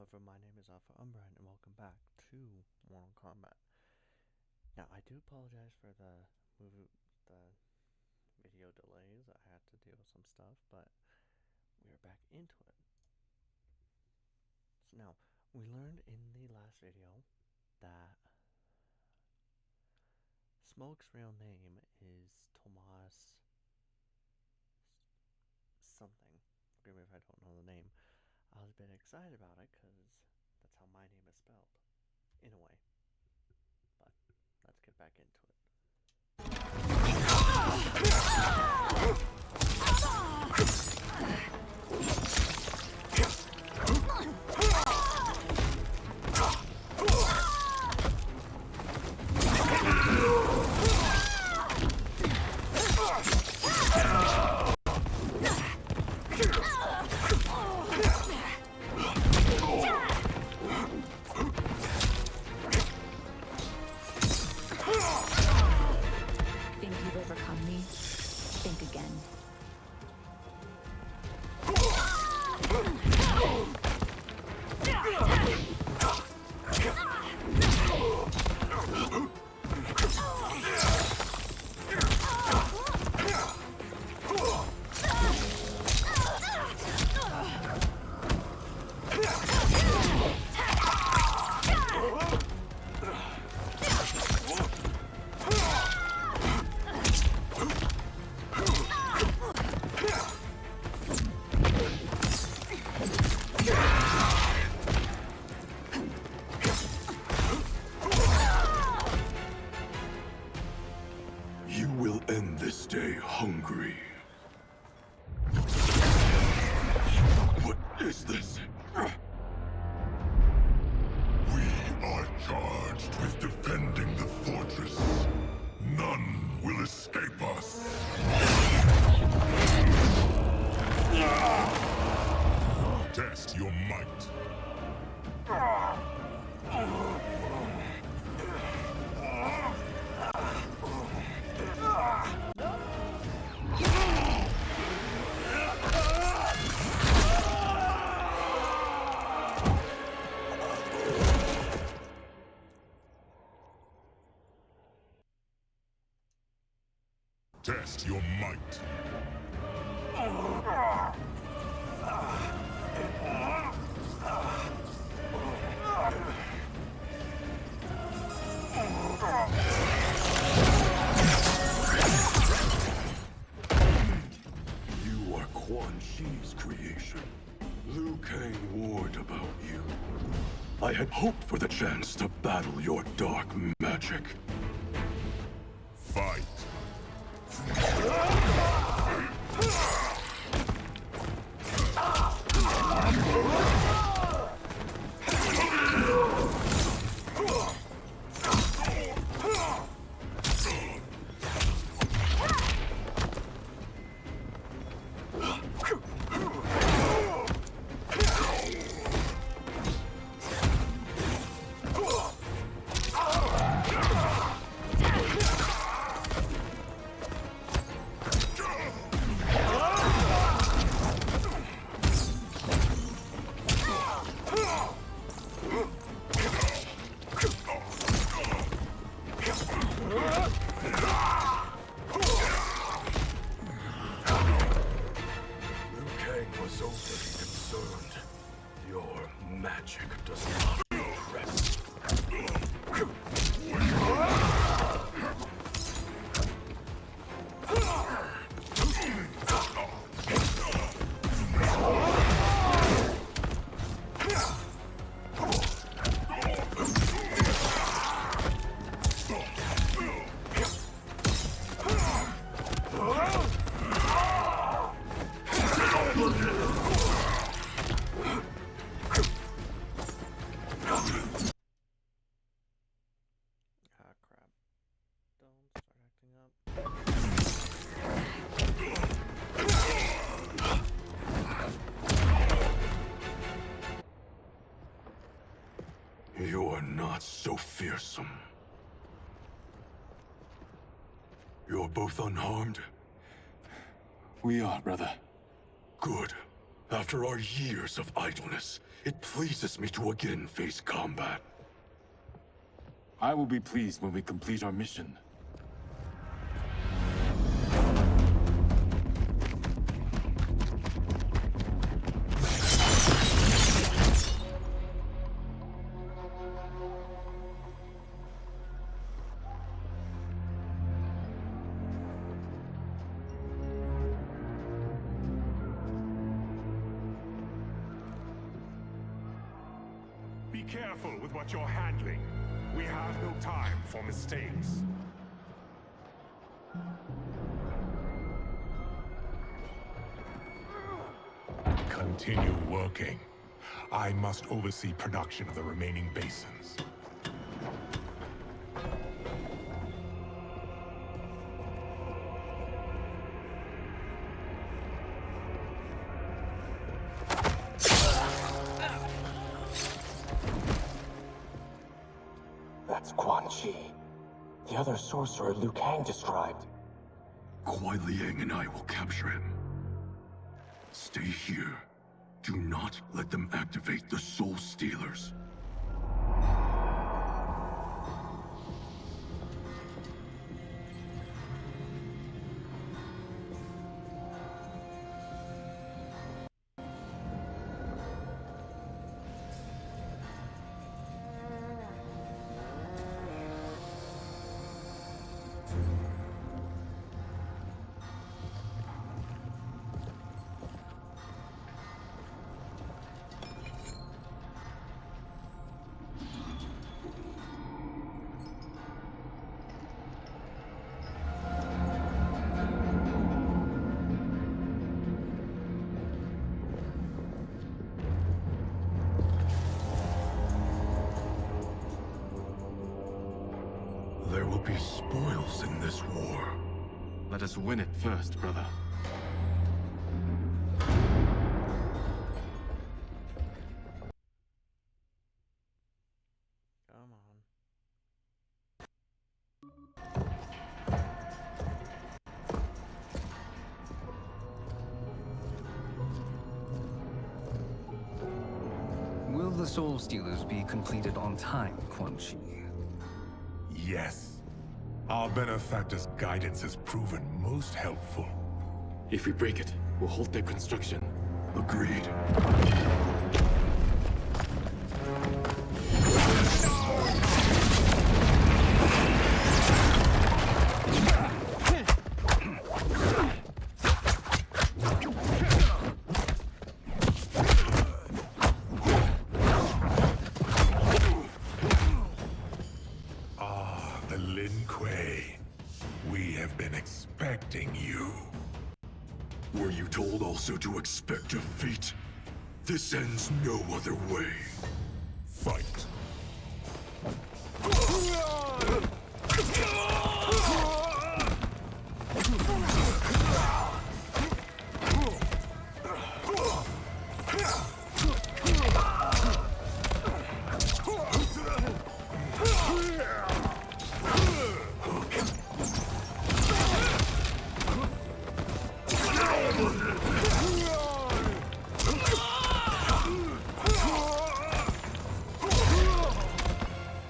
everyone, my name is AlphaUmbreon and welcome back to Mortal Kombat. Now, I do apologize for the video delays. I had to deal with some stuff, but we are back into it. So now, we learned in the last video that Smoke's real name is Tomas something. Forgive me if I don't know the name. I was a bit excited about it because that's how my name is spelled, in a way. But let's get back into it. Think you've overcome me? Think again. You will end this day hungry. What is this? We are charged with defending the fortress. None will escape us. Test your might. Test your might. You are Quan Chi's creation. Liu Kang warned about you. I had hoped for the chance to battle your dark magic. Fight. Was overly concerned. Your magic does not impress. Ah, crap. Don't start acting up. You are not so fearsome. You're both unharmed? We are, brother. Good. After our years of idleness, it pleases me to again face combat. I will be pleased when we complete our mission. Be careful with what you're handling. We have no time for mistakes. Continue working. I must oversee production of the remaining basins. That's Quan Chi. The other sorcerer Liu Kang described. Kuai Liang and I will capture him. Stay here. Do not let them activate the Soul Stealers. There will be spoils in this war. Let us win it first, brother. Come on. Will the Soul Stealers be completed on time, Quan Chi? Yes. Our benefactors' guidance has proven most helpful. If we break it, we'll halt their construction. Agreed. The Lin Kuei. We have been expecting you. Were you told also to expect defeat? This ends no other way. Fight.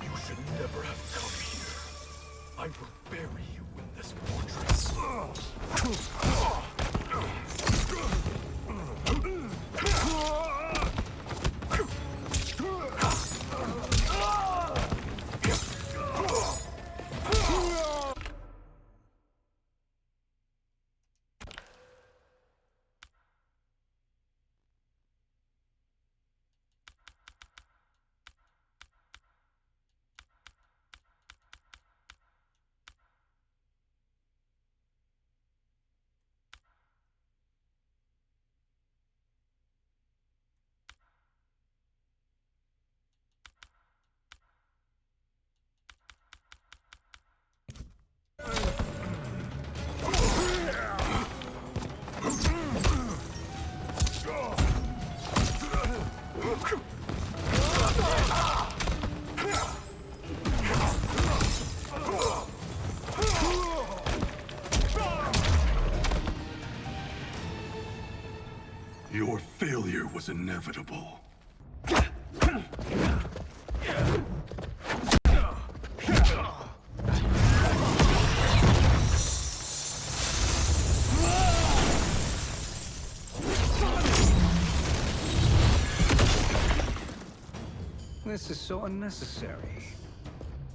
You should never have come here. I will bury you in this fortress. Your failure was inevitable. This is so unnecessary.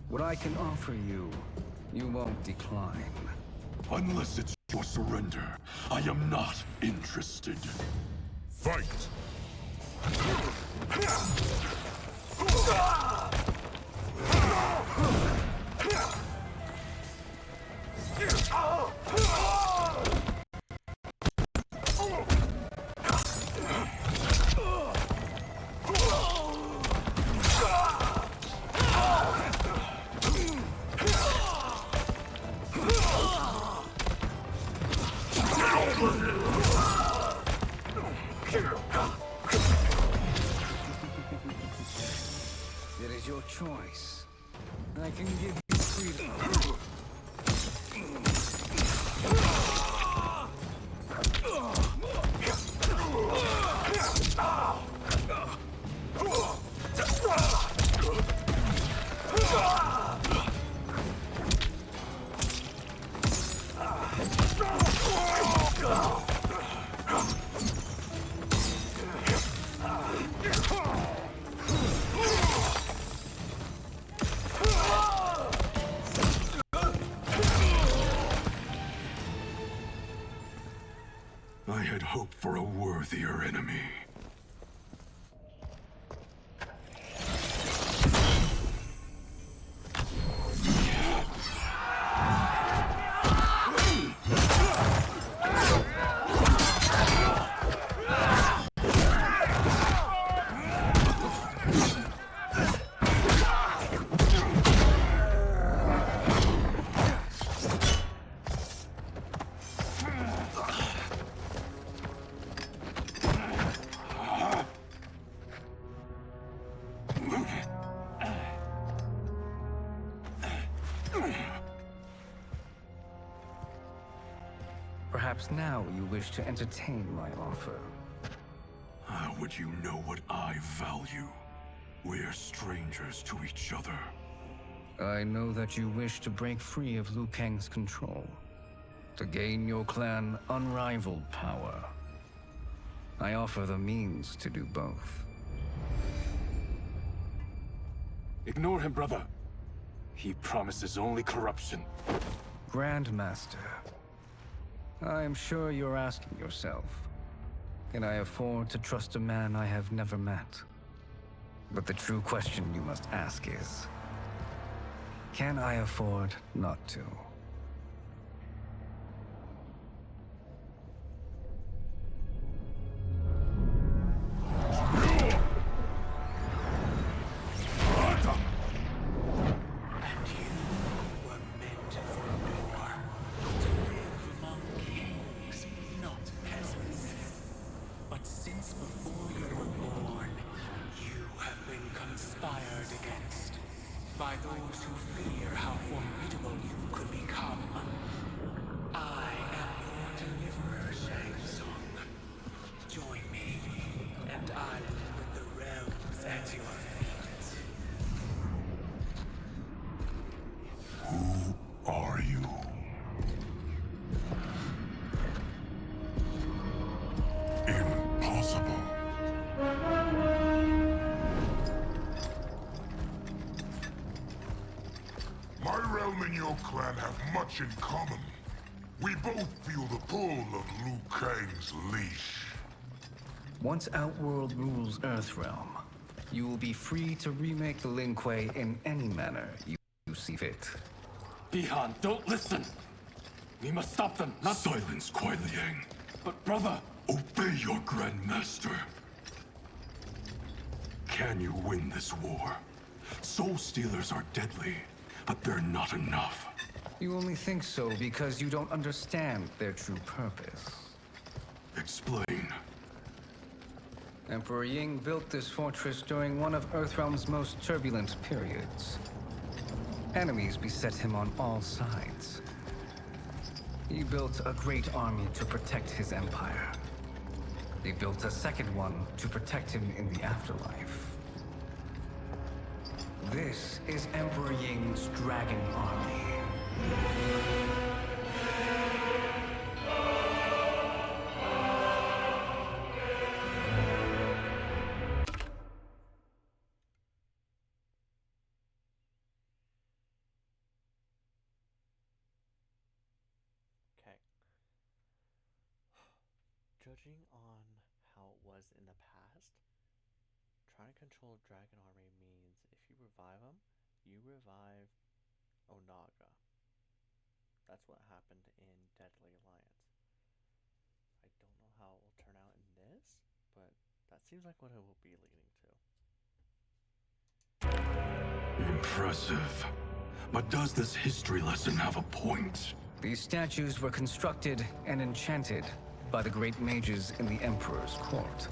What I can offer you, you won't decline. Unless it's your surrender, I am not interested. Fight! It is your choice. I can give you freedom. I had hoped for a worthier enemy. Perhaps now you wish to entertain my offer. How would you know what I value? We're strangers to each other. I know that you wish to break free of Liu Kang's control, to gain your clan unrivaled power. I offer the means to do both. Ignore him, brother. He promises only corruption. Grandmaster, I am sure you're asking yourself, can I afford to trust a man I have never met? But the true question you must ask is, can I afford not to? By those who fear how formidable you could become. I am your deliverer, Shang Tsung. Join me, and I will put the realms at your feet. Who are you? Impossible. My realm and your clan have much in common. We both feel the pull of Liu Kang's leash. Once Outworld rules Earthrealm, you will be free to remake the Lin Kuei in any manner you see fit. Bihan, don't listen! We must stop them, not— Silence, Kuai Liang. But brother! Obey your Grandmaster. Can you win this war? Soul Stealers are deadly, but they're not enough. You only think so because you don't understand their true purpose. Explain. Emperor Ying built this fortress during one of Earthrealm's most turbulent periods. Enemies beset him on all sides. He built a great army to protect his empire. They built a second one to protect him in the afterlife. This is Emperor Ying's dragon army. Okay. Judging on how it was in the past, trying to control Dragon Army means if you revive them, you revive Onaga. That's what happened in Deadly Alliance. I don't know how it will turn out in this, but that seems like what it will be leading to. Impressive. But does this history lesson have a point? These statues were constructed and enchanted by the great mages in the Emperor's court.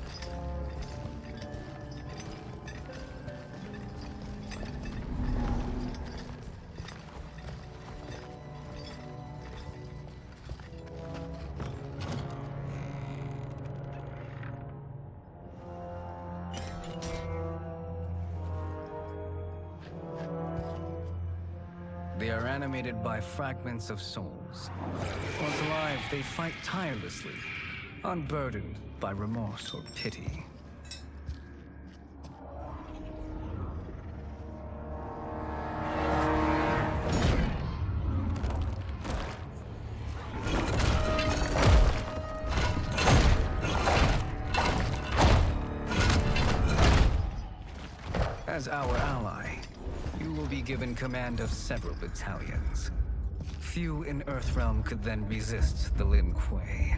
They are animated by fragments of souls. Once alive, they fight tirelessly, unburdened by remorse or pity. As our ally, you will be given command of several battalions. Few in Earthrealm could then resist the Lin Kuei.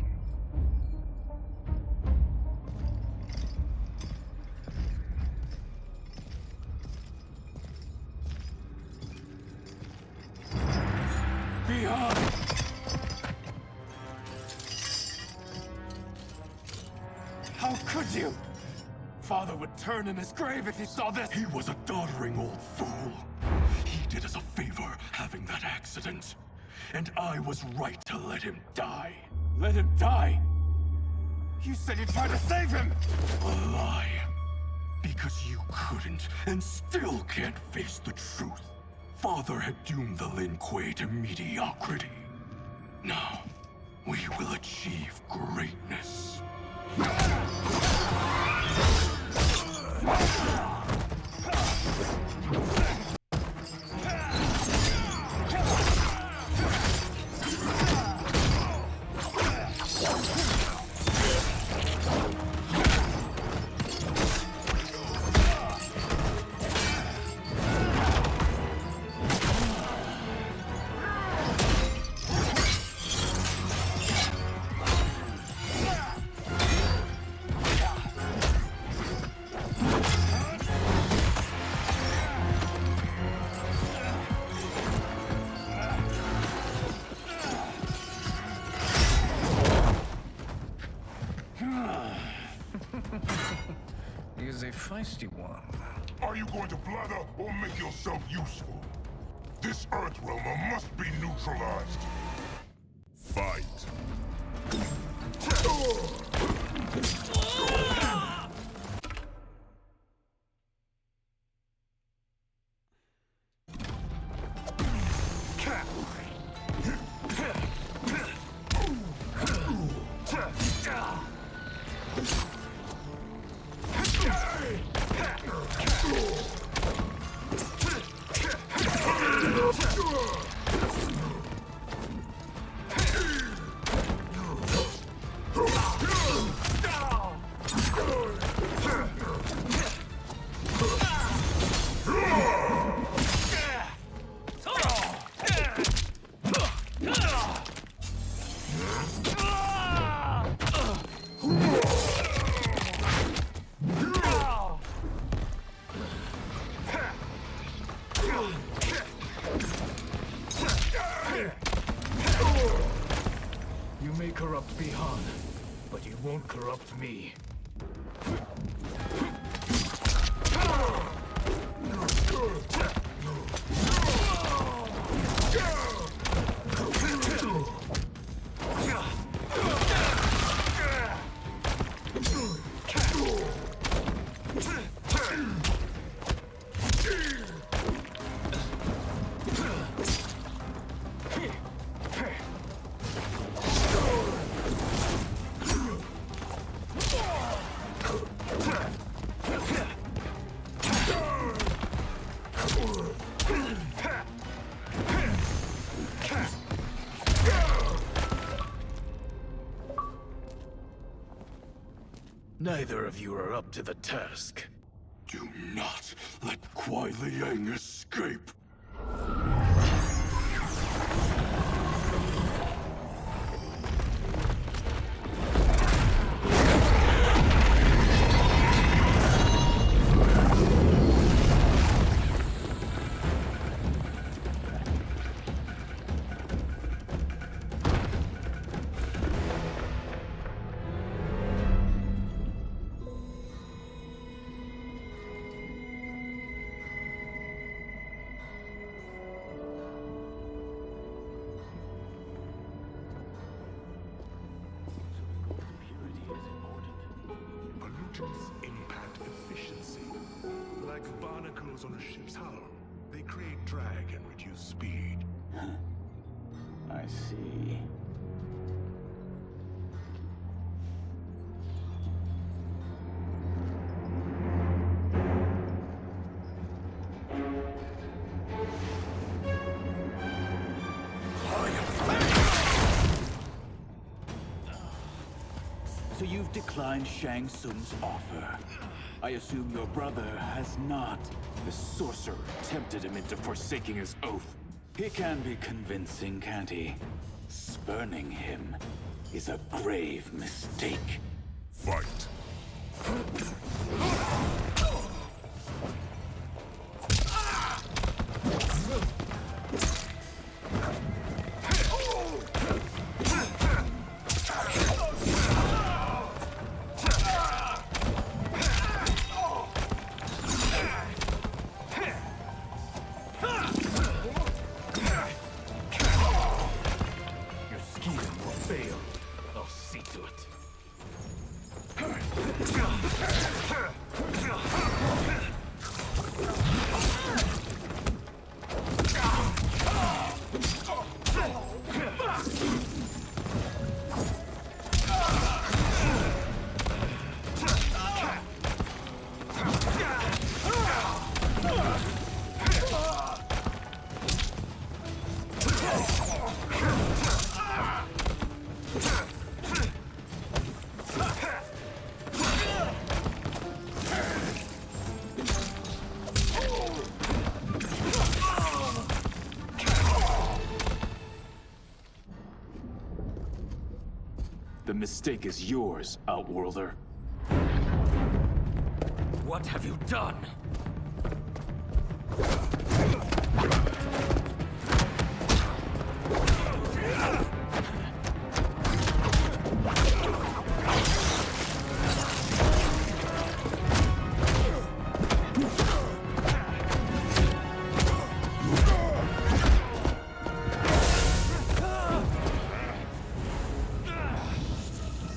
Behind! How could you? Father would turn in his grave if he saw this! He was a doddering old fool. He did us a favor having that accident. And I was right to let him die. Let him die? You said you tried to save him! A lie. Because you couldn't and still can't face the truth. Father had doomed the Lin Kuei to mediocrity. Now, we will achieve greatness. He is a feisty one. Are you going to blather or make yourself useful? This Earthrealmer must be neutralized. Fight. You may corrupt Bihan, but you won't corrupt me. Neither of you are up to the task. Do not let Kuai Liang escape. Pollutants impact efficiency. Like barnacles on a ship's hull, they create drag and reduce speed. I see. So you've declined Shang Tsung's offer. I assume your brother has not. The sorcerer tempted him into forsaking his oath. He can be convincing, can't he? Spurning him is a grave mistake. Fight. Your scheme will fail. I'll see to it. The mistake is yours, Outworlder. What have you done?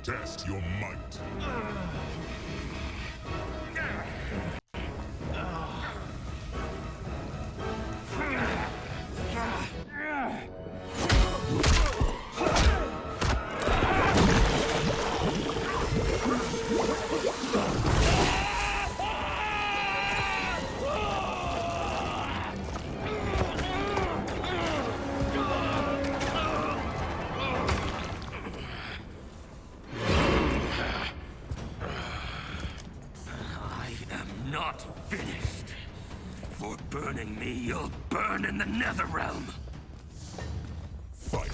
Test your might. I am not finished. For burning me, you'll burn in the Netherrealm. Fight.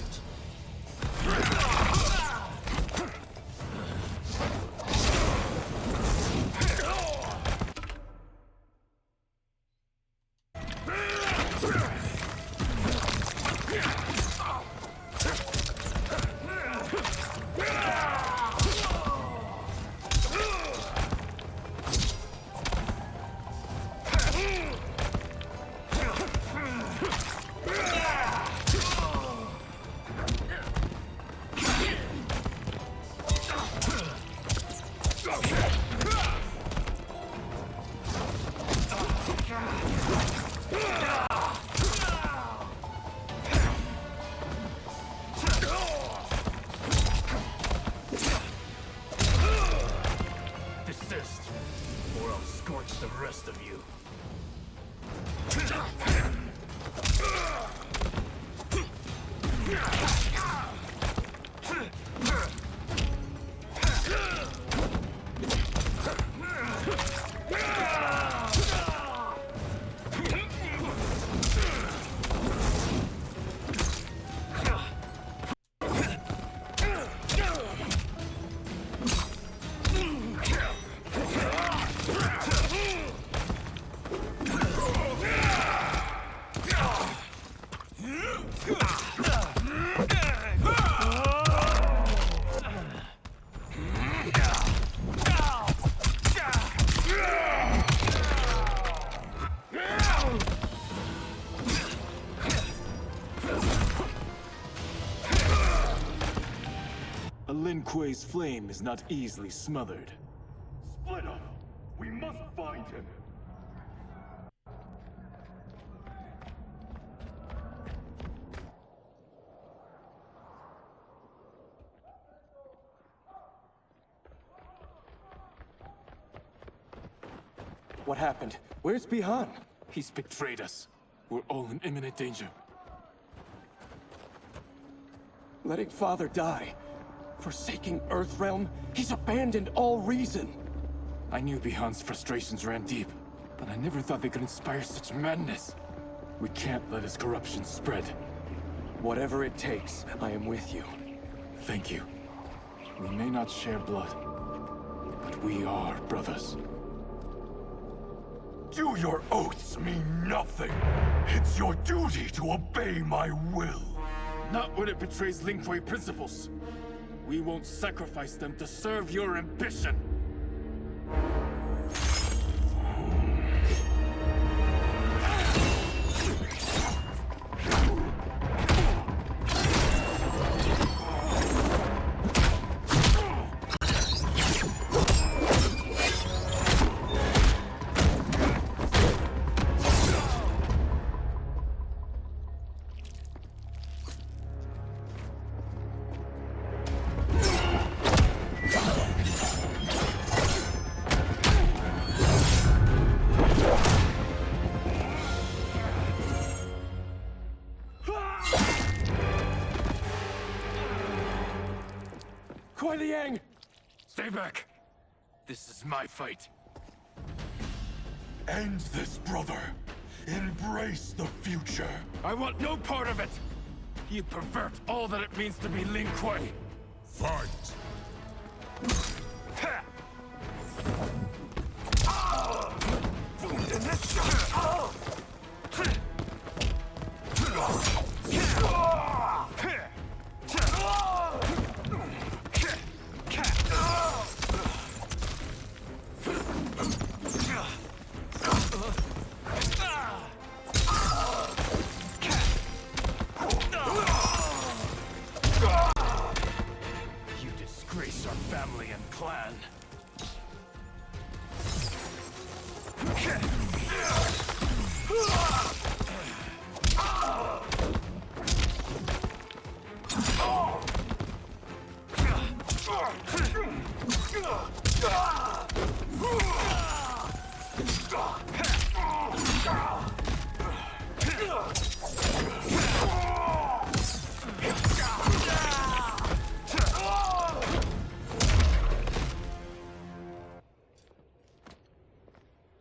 Desist, or I'll scorch the rest of you. A Lin Kuei's flame is not easily smothered. Split up! We must find him! What happened? Where's Bihan? He's betrayed us. We're all in imminent danger. Letting Father die. Forsaking Earthrealm, he's abandoned all reason. I knew Bihan's frustrations ran deep, but I never thought they could inspire such madness. We can't let his corruption spread. Whatever it takes, I am with you. Thank you. We may not share blood, but we are brothers. Do your oaths mean nothing? It's your duty to obey my will. Not when it betrays Lin Kuei principles. We won't sacrifice them to serve your ambition. Kuei Liang! Stay back. This is my fight. End this, brother. Embrace the future. I want no part of it. You pervert all that it means to be Lin Kuei. Fight! You disgrace our family and clan.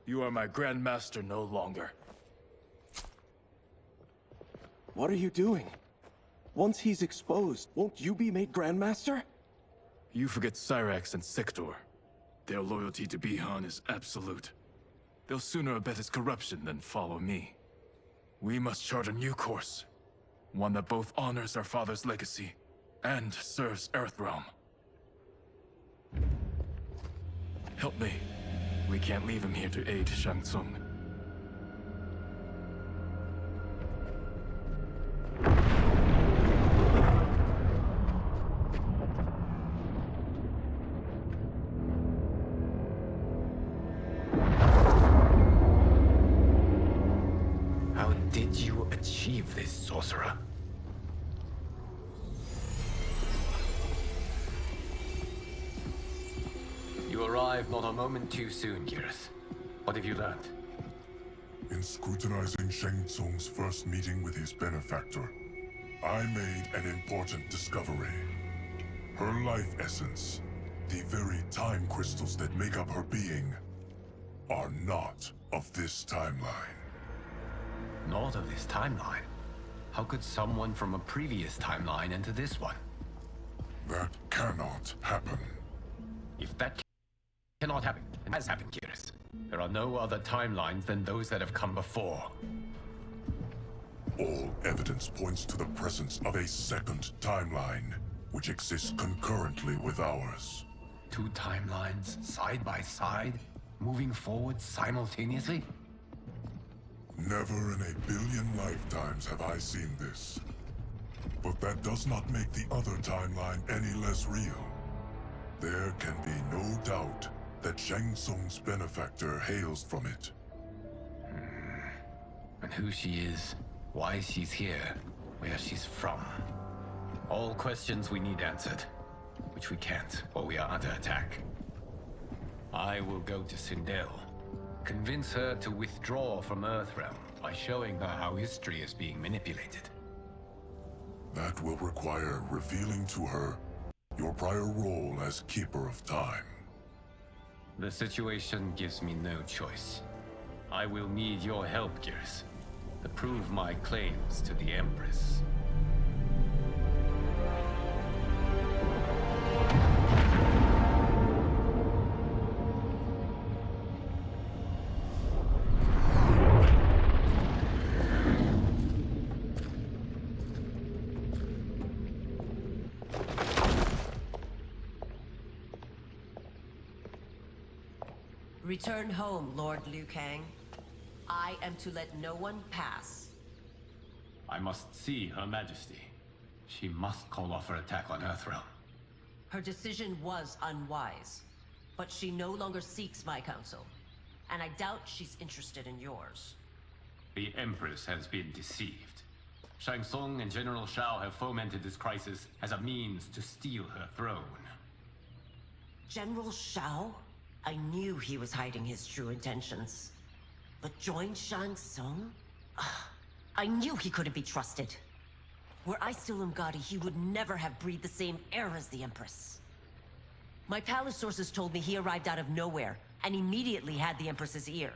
You are my Grandmaster no longer. What are you doing? Once he's exposed, won't you be made Grandmaster? You forget Cyrax and Sector. Their loyalty to Bihan is absolute. They'll sooner abet his corruption than follow me. We must chart a new course. One that both honors our father's legacy and serves Earthrealm. Help me. We can't leave him here to aid Shang Tsung. How to achieve this, sorcerer? You arrived not a moment too soon, Geras. What have you learned? In scrutinizing Shang Tsung's first meeting with his benefactor, I made an important discovery. Her life essence, the very time crystals that make up her being, are not of this timeline. Not of this timeline? How could someone from a previous timeline enter this one? That cannot happen. If that cannot happen, it has happened, Geras. There are no other timelines than those that have come before. All evidence points to the presence of a second timeline, which exists concurrently with ours. Two timelines, side by side, moving forward simultaneously? Never in a billion lifetimes have I seen this. But that does not make the other timeline any less real. There can be no doubt that Shang Tsung's benefactor hails from it. And who she is, why she's here, where she's from. All questions we need answered, which we can't, or we are under attack. I will go to Sindel, convince her to withdraw from Earthrealm by showing her how history is being manipulated. That will require revealing to her your prior role as Keeper of Time. The situation gives me no choice. I will need your help, Geras, to prove my claims to the Empress. Return home, Lord Liu Kang. I am to let no one pass. I must see Her Majesty. She must call off her attack on Earthrealm. Her decision was unwise, but she no longer seeks my counsel, and I doubt she's interested in yours. The Empress has been deceived. Shang Tsung and General Shao have fomented this crisis as a means to steal her throne. General Shao? I knew he was hiding his true intentions. But join Shang Tsung? I knew he couldn't be trusted. Were I still Umgadi, he would never have breathed the same air as the Empress. My palace sources told me he arrived out of nowhere, and immediately had the Empress's ear.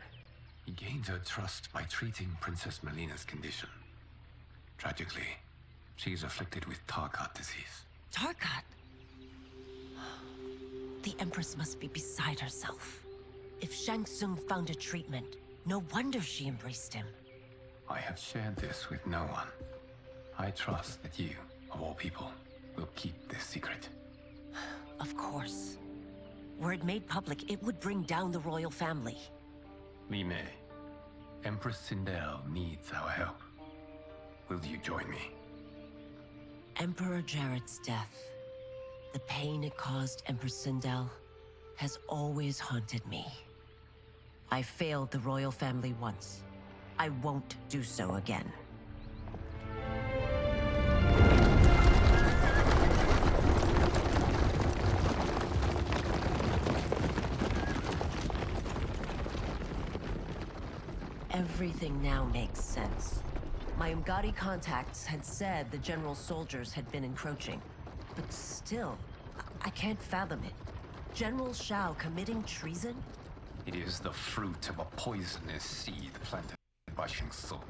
He gained her trust by treating Princess Melina's condition. Tragically, she is afflicted with Tarkat disease. Tarkat? The Empress must be beside herself. If Shang Tsung found a treatment, no wonder she embraced him. I have shared this with no one. I trust that you, of all people, will keep this secret. Of course. Were it made public, it would bring down the royal family. Li Mei, Empress Sindel needs our help. Will you join me? Emperor Jarrett's death, the pain it caused Empress Sindel, has always haunted me. I failed the royal family once. I won't do so again. Everything now makes sense. My Umgadi contacts had said the general's soldiers had been encroaching. But still, I can't fathom it. General Shao committing treason? It is the fruit of a poisonous seed planted by Shang Tsung.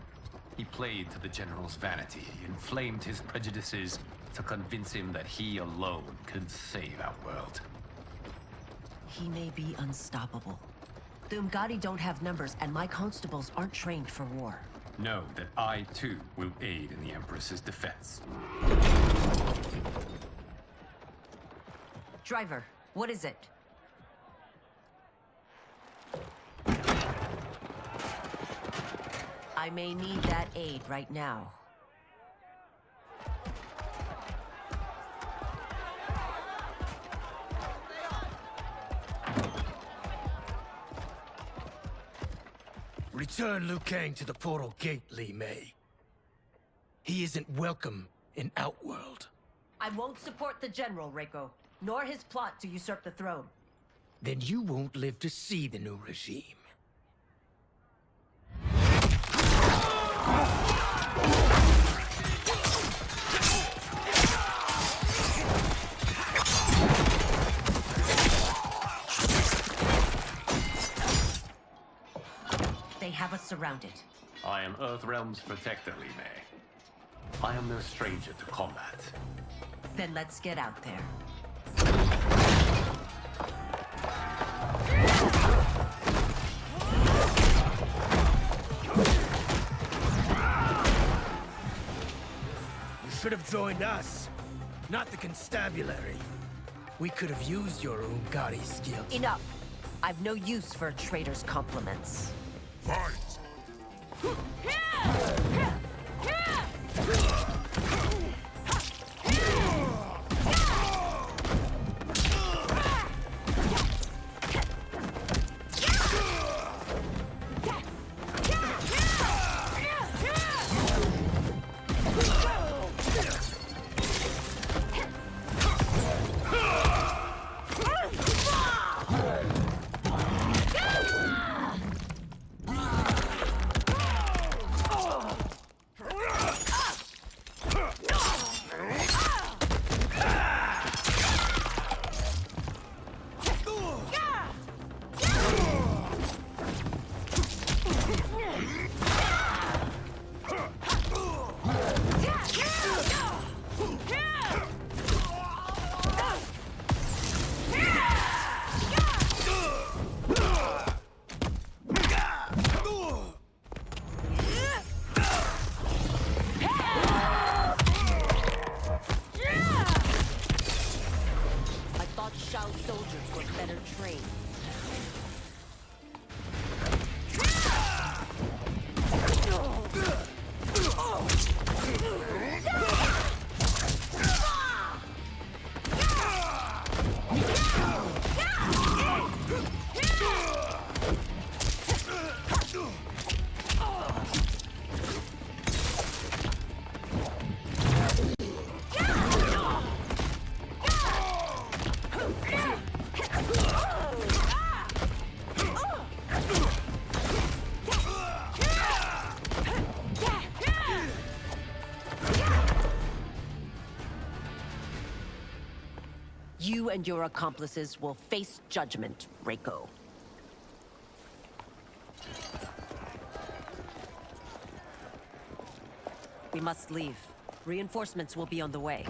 He played to the general's vanity, inflamed his prejudices to convince him that he alone could save our world. He may be unstoppable. The Umgadi don't have numbers, and my constables aren't trained for war. Know that I, too, will aid in the Empress's defense. Driver, what is it? I may need that aid right now. Return Liu Kang to the portal gate, Li Mei. He isn't welcome in Outworld. I won't support the General, Reiko, nor his plot to usurp the throne. Then you won't live to see the new regime. They have us surrounded. I am Earthrealm's protector, Li Mei. I am no stranger to combat. Then let's get out there. You should have joined us, not the constabulary. We could have used your Ungari skills. Enough! I've no use for a traitor's compliments. Fight! You and your accomplices will face judgment, Reiko. We must leave. Reinforcements will be on the way.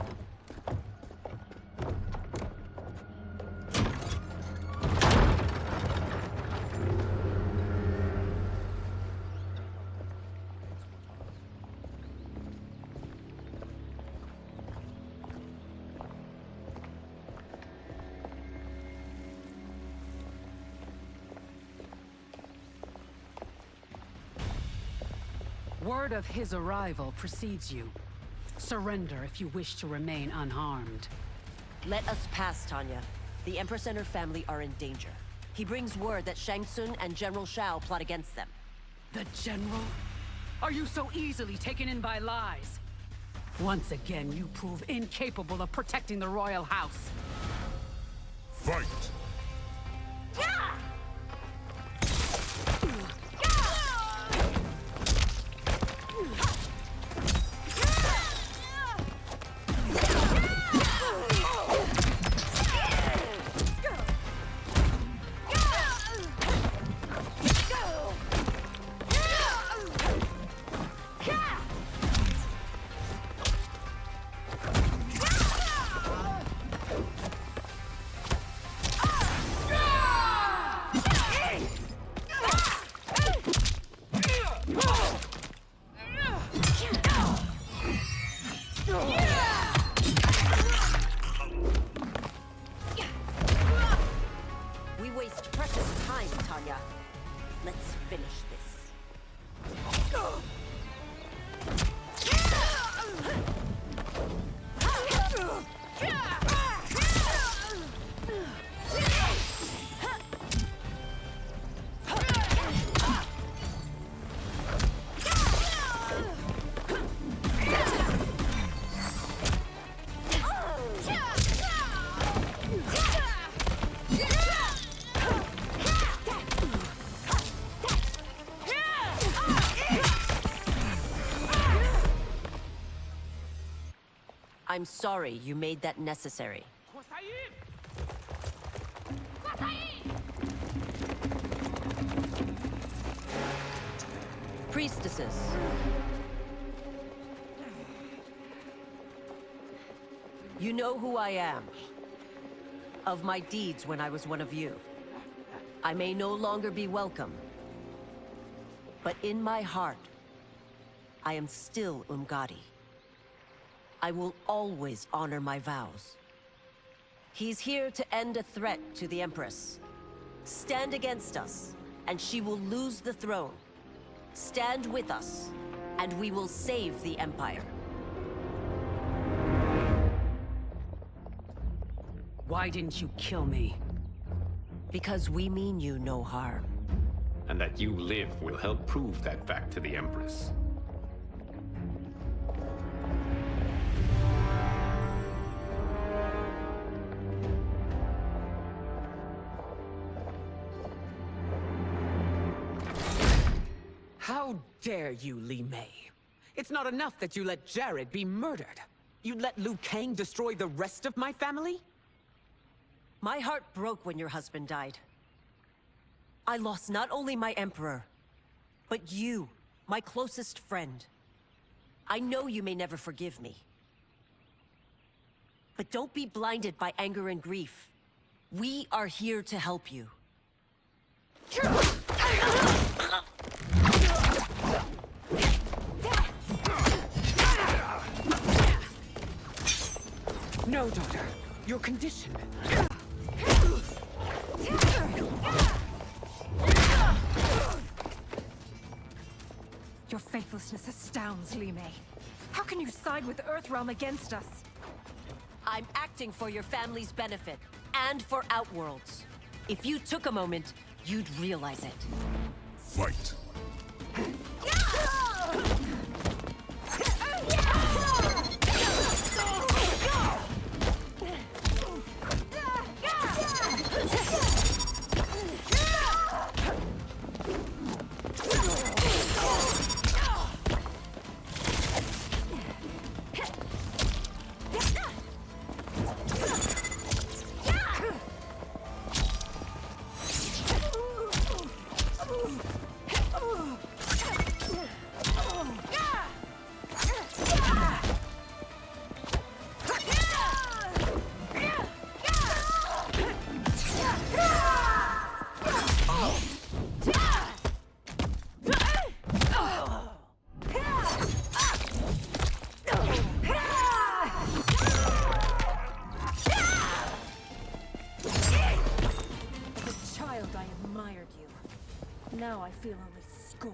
Word of his arrival precedes you. Surrender if you wish to remain unharmed. Let us pass, Tanya. The Empress and her family are in danger. He brings word that Shang Tsung and General Shao plot against them. The General? Are you so easily taken in by lies? Once again, you prove incapable of protecting the royal house. Fight! I'm sorry you made that necessary. Priestesses. You know who I am. Of my deeds when I was one of you. I may no longer be welcome. But in my heart, I am still Umgadi. I will always honor my vows. He's here to end a threat to the Empress. Stand against us, and she will lose the throne. Stand with us, and we will save the Empire. Why didn't you kill me? Because we mean you no harm. And that you live will help prove that fact to the Empress. How dare you, Li Mei? It's not enough that you let Jared be murdered. You'd let Liu Kang destroy the rest of my family? My heart broke when your husband died. I lost not only my Emperor, but you, my closest friend. I know you may never forgive me. But don't be blinded by anger and grief. We are here to help you. No, daughter. Your condition. Your faithlessness astounds, Li Mei. How can you side with Earthrealm against us? I'm acting for your family's benefit, and for Outworld's. If you took a moment, you'd realize it. Fight. Now I feel only scorn.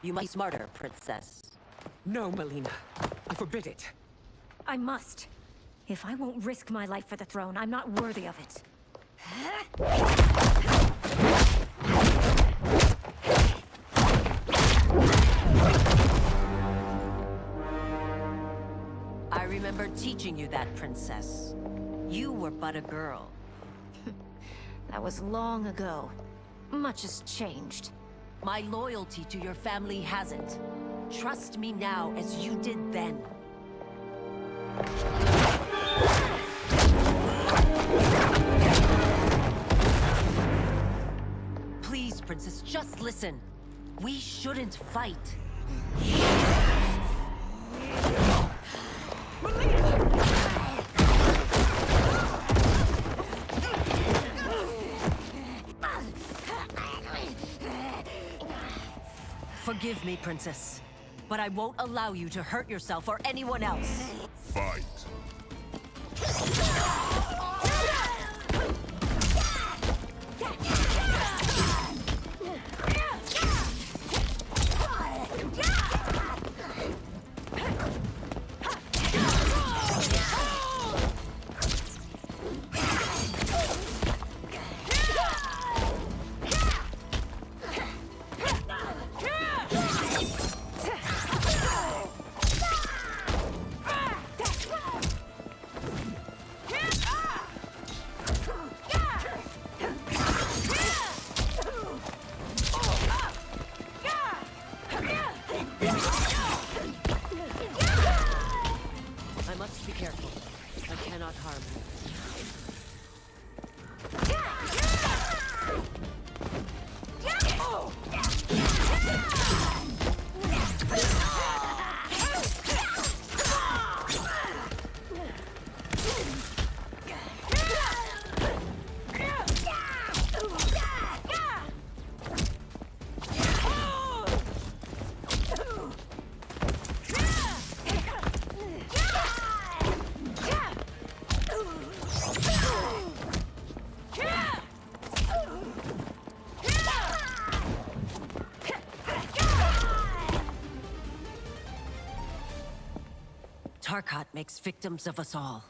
You must be smarter, Princess. No, Melina. I forbid it. I must. If I won't risk my life for the throne, I'm not worthy of it. I remember teaching you that, Princess. You were but a girl. That was long ago. Much has changed. My loyalty to your family hasn't. Trust me now as you did then. Princess. Just listen. We shouldn't fight. Forgive me, Princess, but I won't allow you to hurt yourself or anyone else. Fight. I must be careful. I cannot harm you. Tarkat makes victims of us all.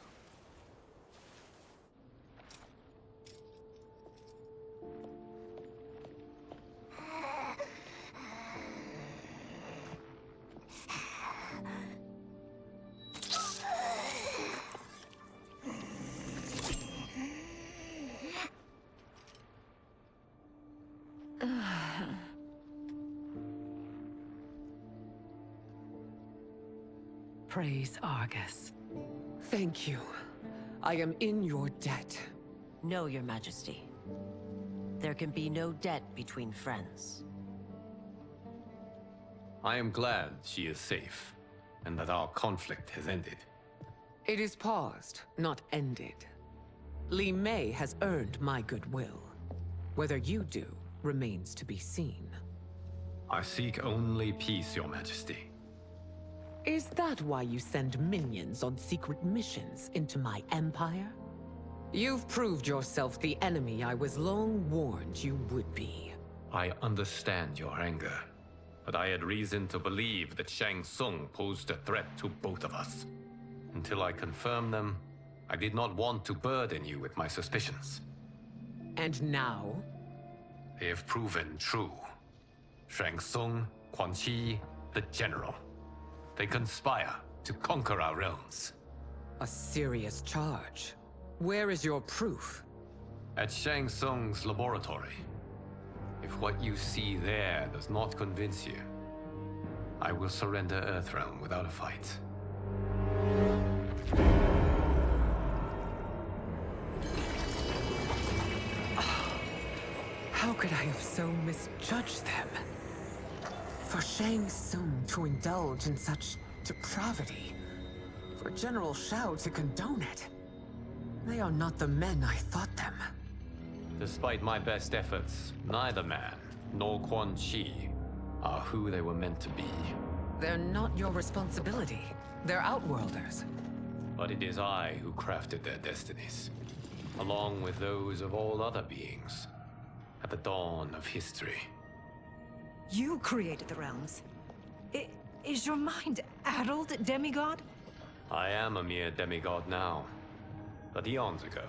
Praise Argus. Thank you. I am in your debt. No, Your Majesty. There can be no debt between friends. I am glad she is safe, and that our conflict has ended. It is paused, not ended. Li Mei has earned my goodwill. Whether you do remains to be seen. I seek only peace, Your Majesty. Is that why you send minions on secret missions into my empire? You've proved yourself the enemy I was long warned you would be. I understand your anger, but I had reason to believe that Shang Tsung posed a threat to both of us. Until I confirmed them, I did not want to burden you with my suspicions. And now? They have proven true. Shang Tsung, Quan Chi, the General. They conspire to conquer our realms. A serious charge. Where is your proof? At Shang Tsung's laboratory. If what you see there does not convince you, I will surrender Earthrealm without a fight. How could I have so misjudged them? For Shang Tsung to indulge in such depravity, for General Shao to condone it, they are not the men I thought them. Despite my best efforts, neither man nor Quan Chi are who they were meant to be. They're not your responsibility. They're Outworlders. But it is I who crafted their destinies, along with those of all other beings, at the dawn of history. You created the realms. Is your mind addled, demigod? I am a mere demigod now. But eons ago,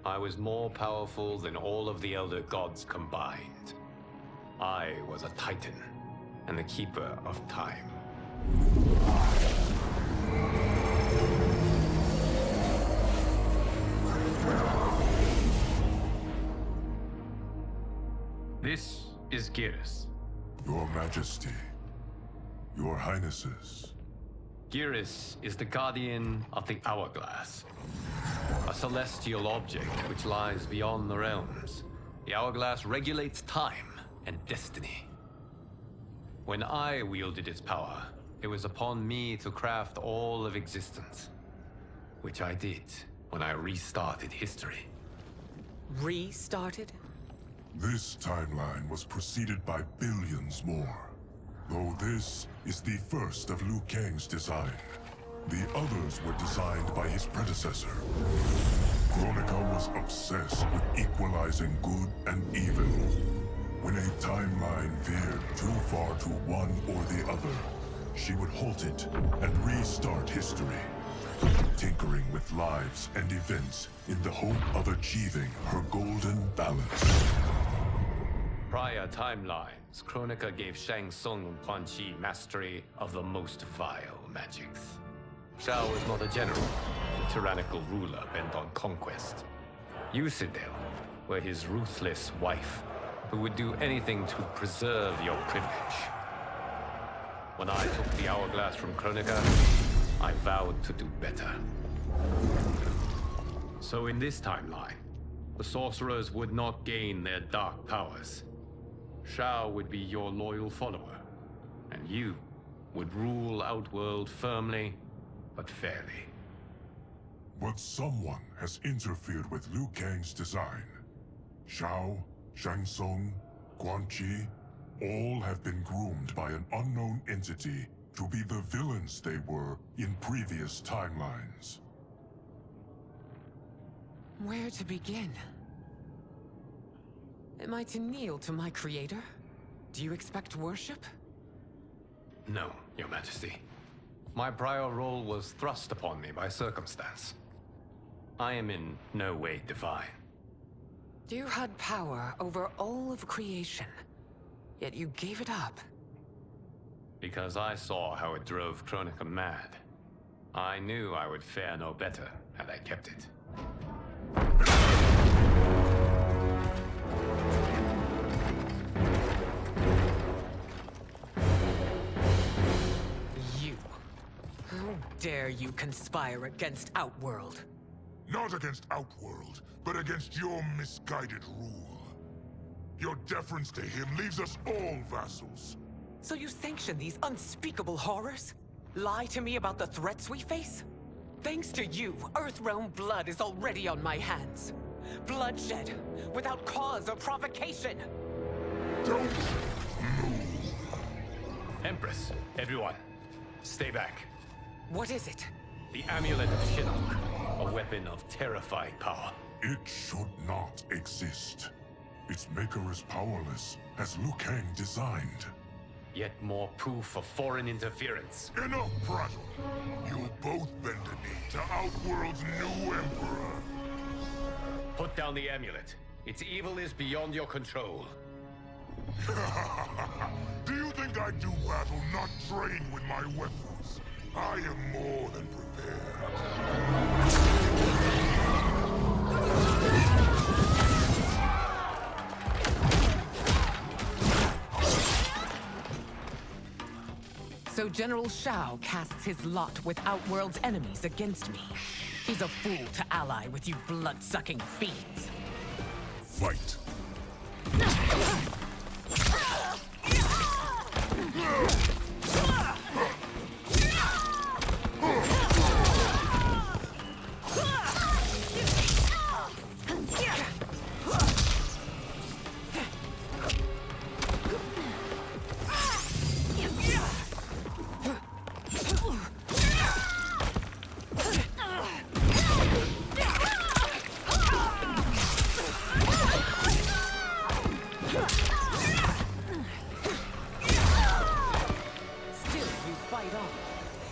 I was more powerful than all of the Elder Gods combined. I was a Titan, and the Keeper of Time. This is Geras. Your Majesty. Your Highnesses. Geras is the guardian of the Hourglass. A celestial object which lies beyond the realms. The Hourglass regulates time and destiny. When I wielded its power, it was upon me to craft all of existence. Which I did when I restarted history. Restarted? This timeline was preceded by billions more. Though this is the first of Liu Kang's design. The others were designed by his predecessor. Kronika was obsessed with equalizing good and evil. When a timeline veered too far to one or the other, she would halt it and restart history, tinkering with lives and events in the hope of achieving her golden balance. Prior timelines, Kronika gave Shang Tsung and Quan Chi mastery of the most vile magics. Shao was not a general, a tyrannical ruler bent on conquest. You, Citadel, were his ruthless wife, who would do anything to preserve your privilege. When I took the hourglass from Kronika, I vowed to do better. So in this timeline, the sorcerers would not gain their dark powers. Shao would be your loyal follower, and you would rule Outworld firmly, but fairly. But someone has interfered with Liu Kang's design. Shao, Shang Tsung, Quan Chi, all have been groomed by an unknown entity to be the villains they were in previous timelines. Where to begin? Am I to kneel to my creator? Do you expect worship? No, Your Majesty. My prior role was thrust upon me by circumstance. I am in no way divine. You had power over all of creation, yet you gave it up. Because I saw how it drove Kronika mad. I knew I would fare no better had I kept it. You. How dare you conspire against Outworld? Not against Outworld, but against your misguided rule. Your deference to him leaves us all vassals. So you sanction these unspeakable horrors? Lie to me about the threats we face? Thanks to you, Earthrealm blood is already on my hands. Bloodshed, without cause or provocation. Don't move. Empress, everyone, stay back. What is it? The Amulet of Shinnok, a weapon of terrifying power. It should not exist. Its maker is powerless, as Liu Kang designed. Yet more proof of foreign interference. Enough prattle! You'll both bend a knee to Outworld's new emperor. Put down the amulet. Its evil is beyond your control. Do you think I do battle not trained with my weapons? I am more than prepared. So General Shao casts his lot with Outworld's enemies against me. He's a fool to ally with you blood-sucking fiends. Fight!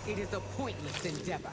It is a pointless endeavor.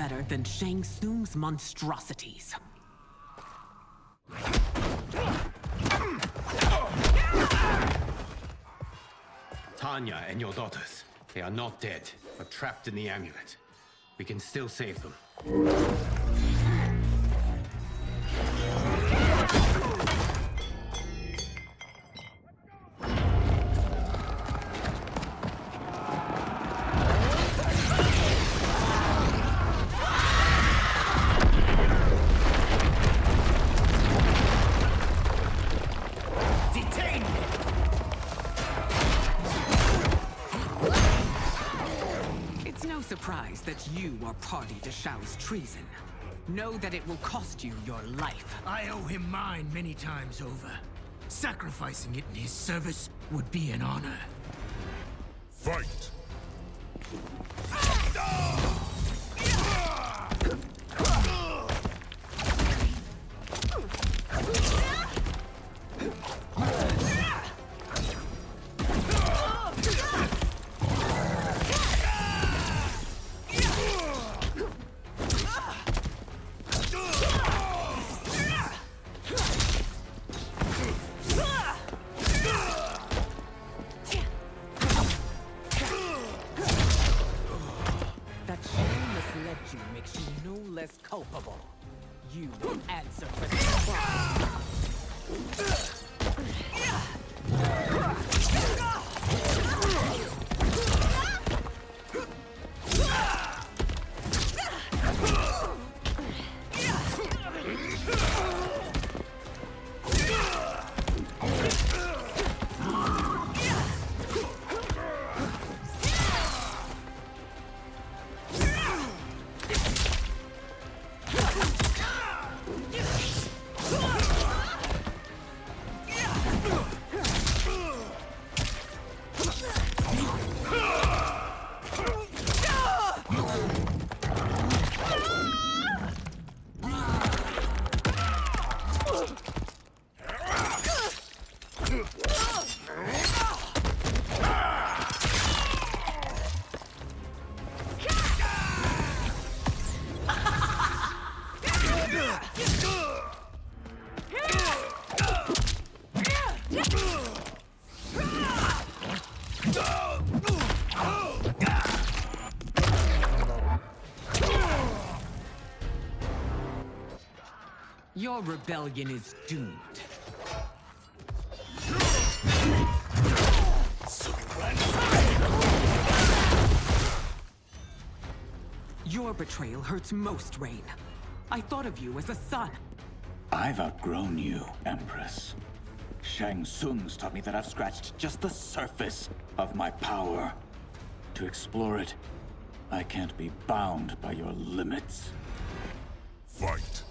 better than Shang Tsung's monstrosities. Tanya and your daughters. They are not dead, but trapped in the amulet. We can still save them. Surprised that you are party to Shao's treason. Know that it will cost you your life. I owe him mine many times over. Sacrificing it in his service would be an honor. Fight! Makes you no less culpable. You will answer for this crime. Your rebellion is doomed. Your betrayal hurts most, Rain. I thought of you as a son. I've outgrown you, Empress. Shang Tsung's taught me that I've scratched just the surface of my power. To explore it, I can't be bound by your limits. Fight!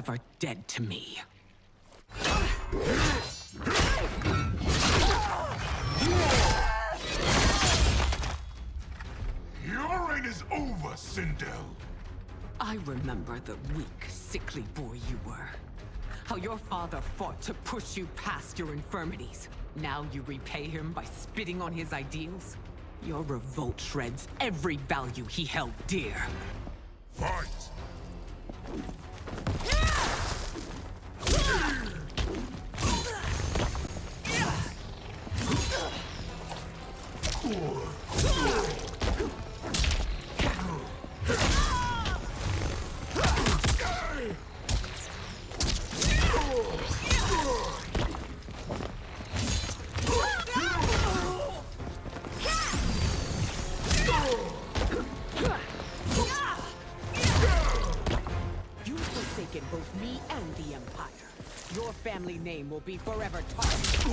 forever dead to me. Your reign is over, Sindel. I remember the weak, sickly boy you were. How your father fought to push you past your infirmities. Now you repay him by spitting on his ideals? Your revolt shreds every value he held dear. Fight! You've forsaken both me and the Empire. Your family name will be forever tarnished.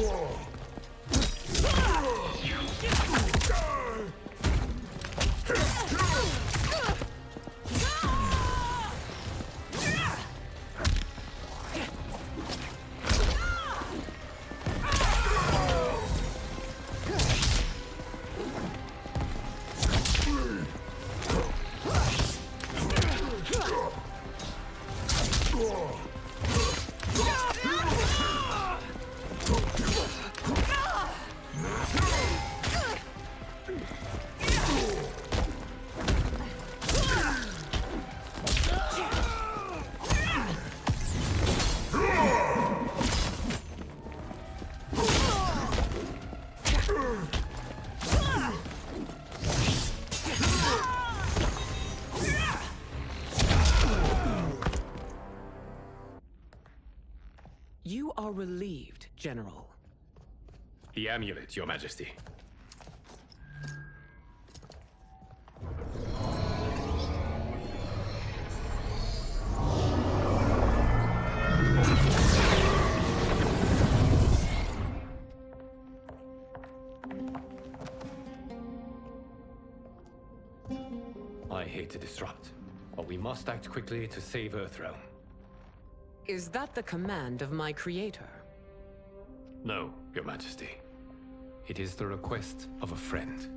You are relieved, General. The amulet, Your Majesty. I hate to disrupt, but we must act quickly to save Earthrealm. Is that the command of my creator? No, Your Majesty. It is the request of a friend.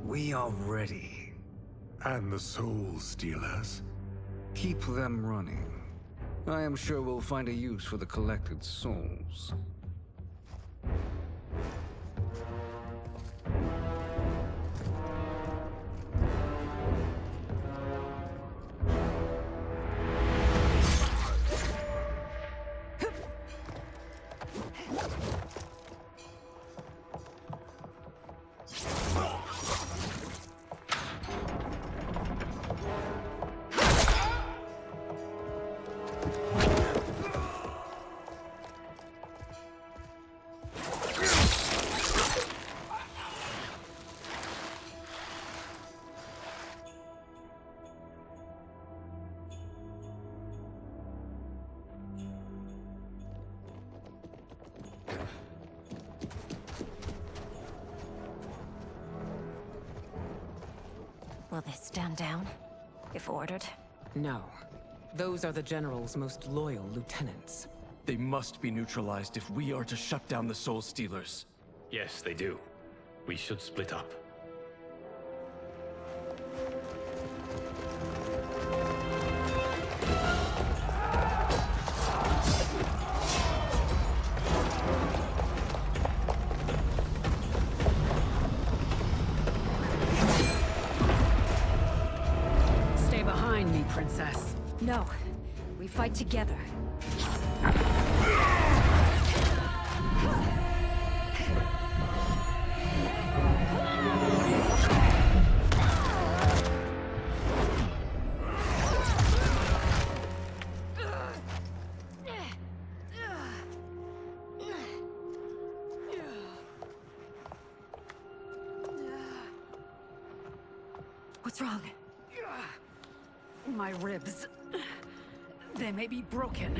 We are ready. And the Soul Stealers? Keep them running. I am sure we'll find a use for the collected souls. Will they stand down, if ordered? No. Those are the General's most loyal lieutenants. They must be neutralized if we are to shut down the Soul Stealers. Yes, they do. We should split up. Stay behind me, Princess. No. We fight together. What's wrong? My ribs. They may be broken.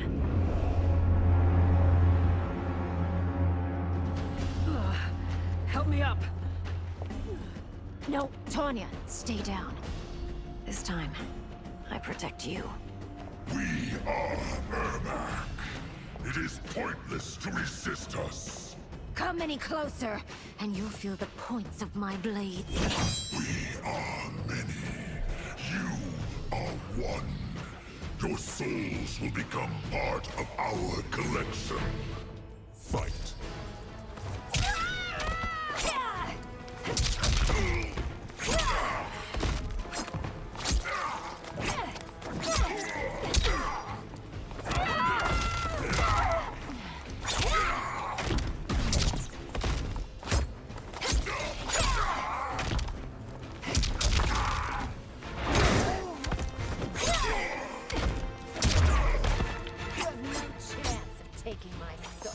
Help me up. No, Tanya, stay down. This time, I protect you. We are Ermac. It is pointless to resist us. Come any closer, and you'll feel the points of my blades. We are many. You are one. Your souls will become part of our collection. Fight. Taking my soul.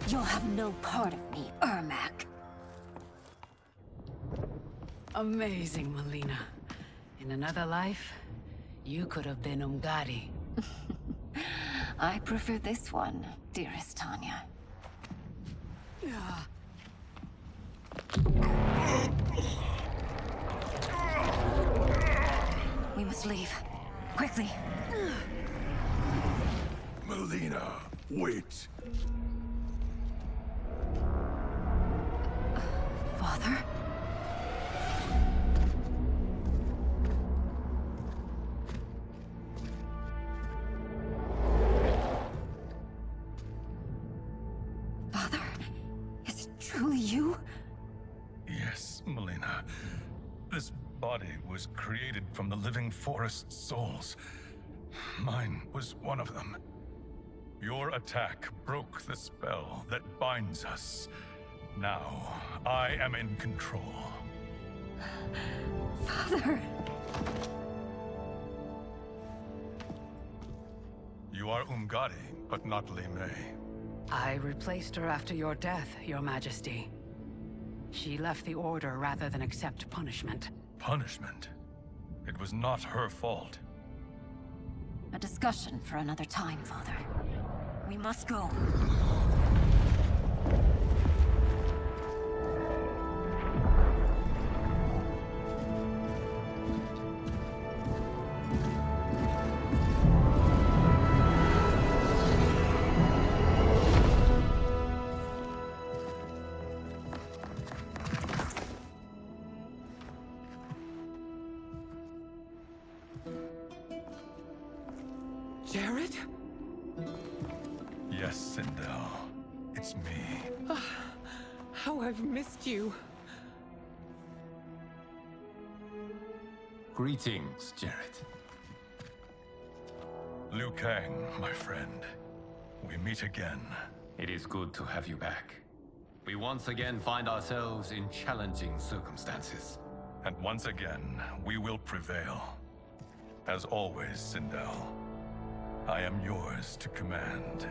You'll have no part of me, Ermac. Amazing, Melina. In another life, you could have been Umgadi. I prefer this one, dearest Tanya. We must leave. Quickly. Melina, wait. Father? Father, is it truly you? Yes, Melina. This body was created from the living forest souls. Mine was one of them. Your attack broke the spell that binds us. Now, I am in control. Father! You are Umgadi, but not Li Mei. I replaced her after your death, Your Majesty. She left the Order rather than accept punishment. Punishment? It was not her fault. A discussion for another time, Father. We must go. Jared? Yes, Sindel. It's me. How I've missed you. Greetings, Jared. Liu Kang, my friend. We meet again. It is good to have you back. We once again find ourselves in challenging circumstances. And once again, we will prevail. As always, Sindel, I am yours to command.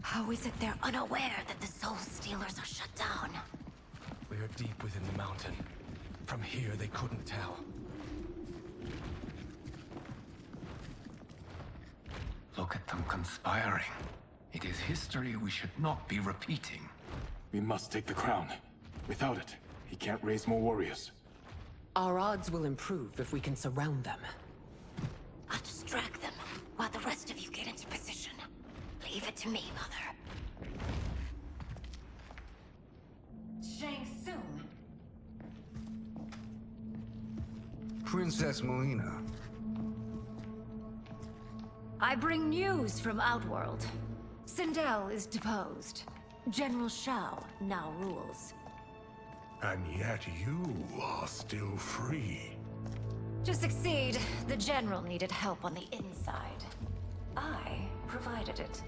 How is it they're unaware that the Soul Stealers are shut down? We are deep within the mountain. From here, they couldn't tell. Look at them conspiring. It is history we should not be repeating. We must take the crown. Without it, he can't raise more warriors. Our odds will improve if we can surround them. rest of you get into position. Leave it to me, Mother. Shang Tsung. Princess Melina. I bring news from Outworld. Sindel is deposed. General Shao now rules. And yet you are still free. To succeed, the General needed help on the inside. I provided it.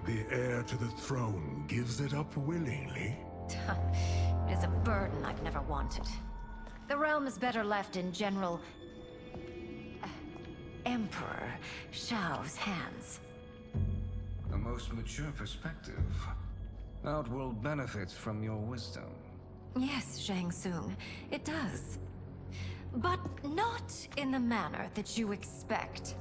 The heir to the throne gives it up willingly. It is a burden I've never wanted. The realm is better left in General... Emperor Shao's hands. A most mature perspective. Outworld benefits from your wisdom. Yes, Shang Tsung, it does. But not in the manner that you expect.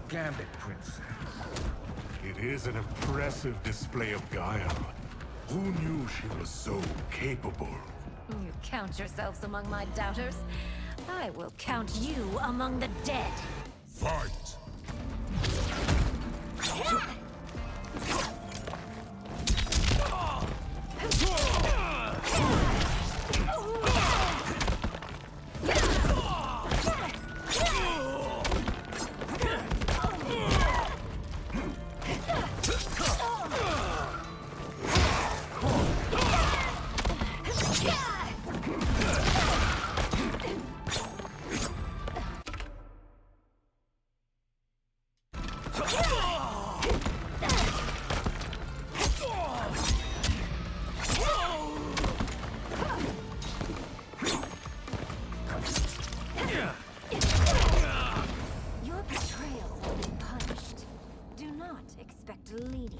Gambit, Princess. It is an impressive display of guile. Who knew she was so capable? You count yourselves among my doubters. I will count you among the dead. Fight! Your betrayal will be punished. Do not expect leniency.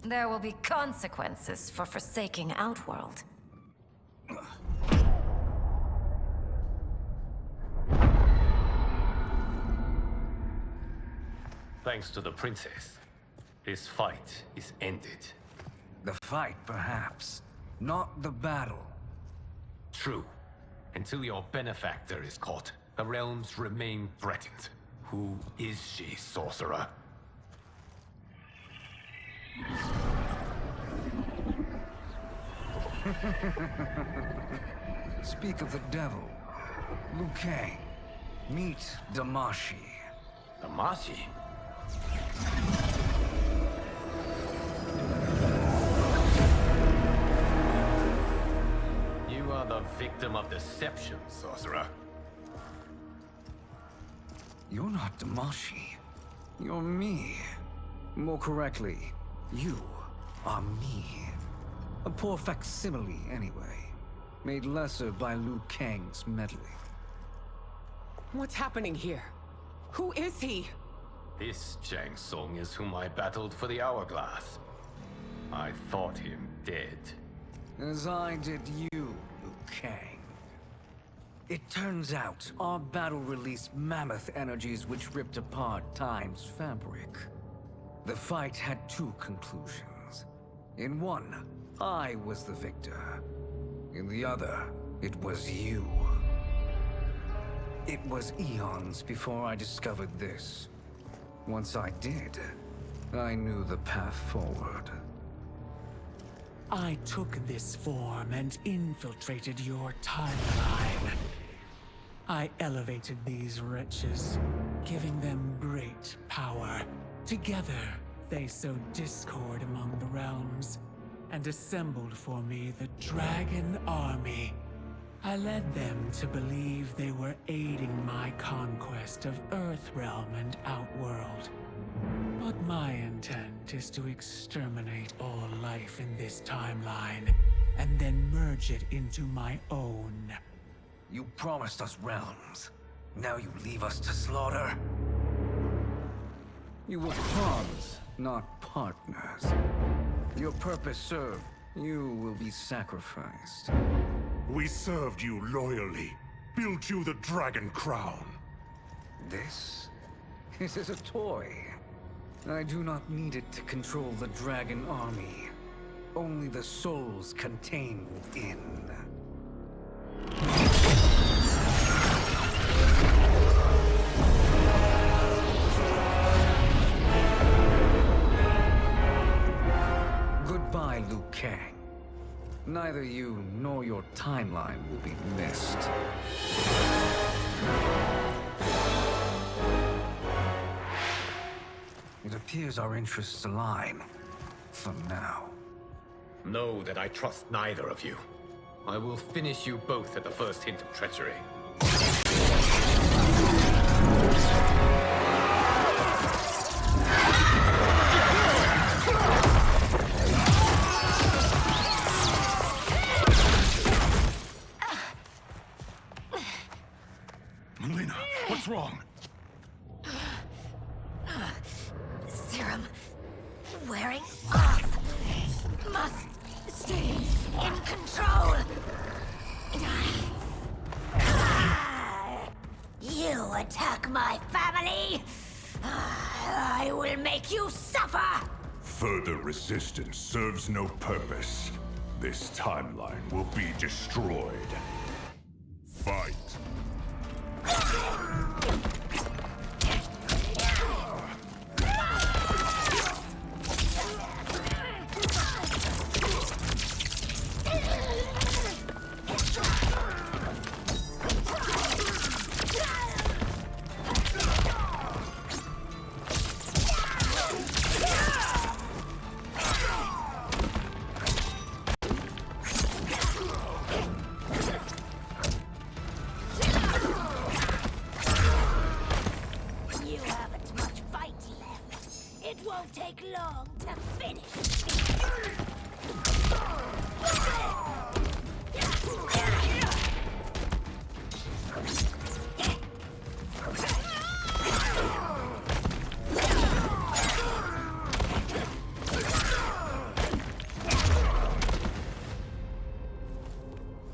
There will be consequences for forsaking Outworld. Thanks to the princess, this fight is ended. The fight, perhaps. Not the battle. True. Until your benefactor is caught, the realms remain threatened. Who is she, sorcerer? Speak of the devil. Liu Kang. Meet Damashi. Damashi? You are the victim of deception, sorcerer. You're not Damashi. You're me. More correctly, you are me. A poor facsimile, anyway. Made lesser by Liu Kang's meddling. What's happening here? Who is he? This Shang Tsung is whom I battled for the Hourglass. I thought him dead. As I did you, Liu Kang. It turns out our battle released mammoth energies which ripped apart time's fabric. The fight had two conclusions. In one, I was the victor. In the other, it was you. It was eons before I discovered this. Once I did, I knew the path forward. I took this form and infiltrated your timeline. I elevated these wretches, giving them great power. Together, they sowed discord among the realms and assembled for me the Dragon Army. I led them to believe they were aiding my conquest of Earthrealm and Outworld. But my intent is to exterminate all life in this timeline, and then merge it into my own. You promised us realms. Now you leave us to slaughter? You were pawns, not partners. Your purpose served. You will be sacrificed. We served you loyally, built you the Dragon Crown. This is a toy. I do not need it to control the Dragon Army. Only the souls contained within. Goodbye, Liu Kang. Neither you nor your timeline will be missed. It appears our interests align. For now. Know that I trust neither of you. I will finish you both at the first hint of treachery. Melina, what's wrong? Serum wearing off. Must stay in control. You attack my family. I will make you suffer. Further resistance serves no purpose. This timeline will be destroyed. Fight.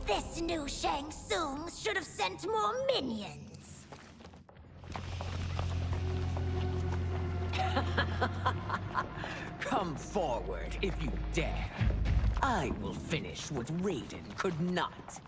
This new Shang Tsung should have sent more minions. Come forward if you dare. I will finish what Raiden could not.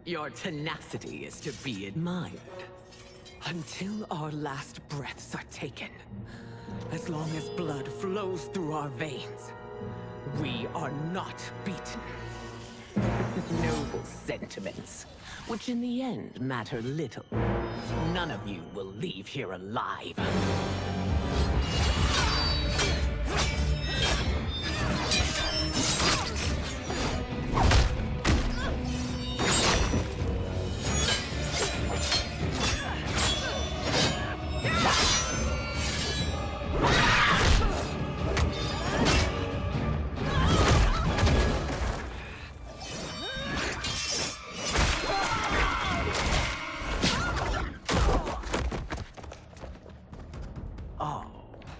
Your tenacity is to be admired. Until our last breaths are taken, as long as blood flows through our veins, we are not beaten. Noble sentiments, which in the end matter little. None of you will leave here alive.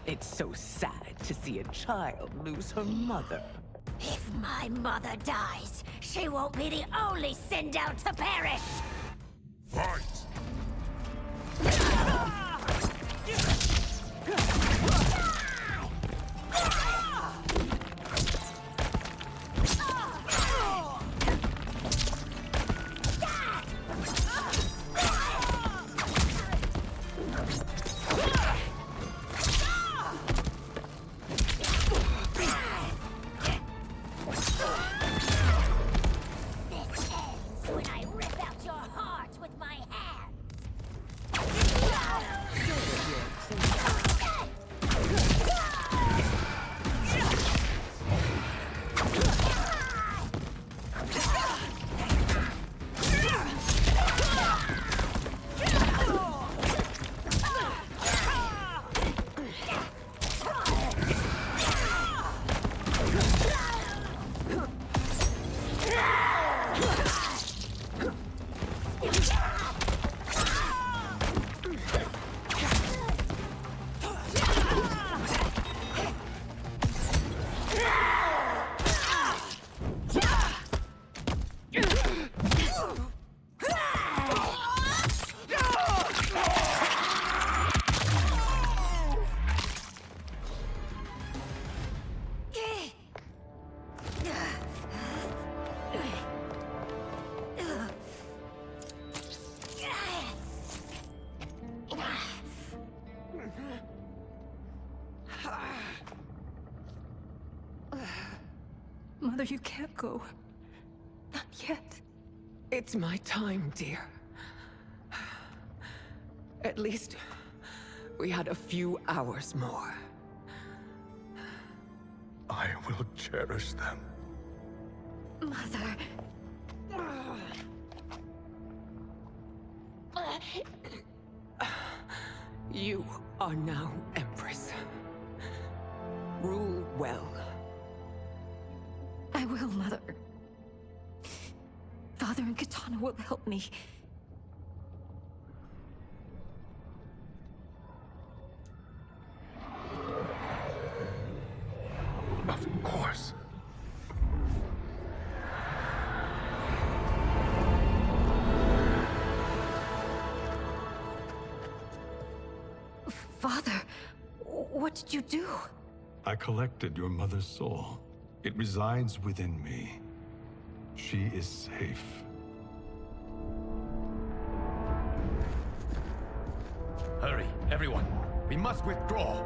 It's so sad to see a child lose her mother. If my mother dies, she won't be the only Sindel to perish. Fight! Mother, you can't go. Not yet. It's my time, dear. At least, we had a few hours more. I will cherish them. Mother. You are now Empress. Rule well. I will, Mother. Father and Katana will help me. Of course. Father, what did you do? I collected your mother's soul. It resides within me. She is safe. Hurry, everyone. We must withdraw.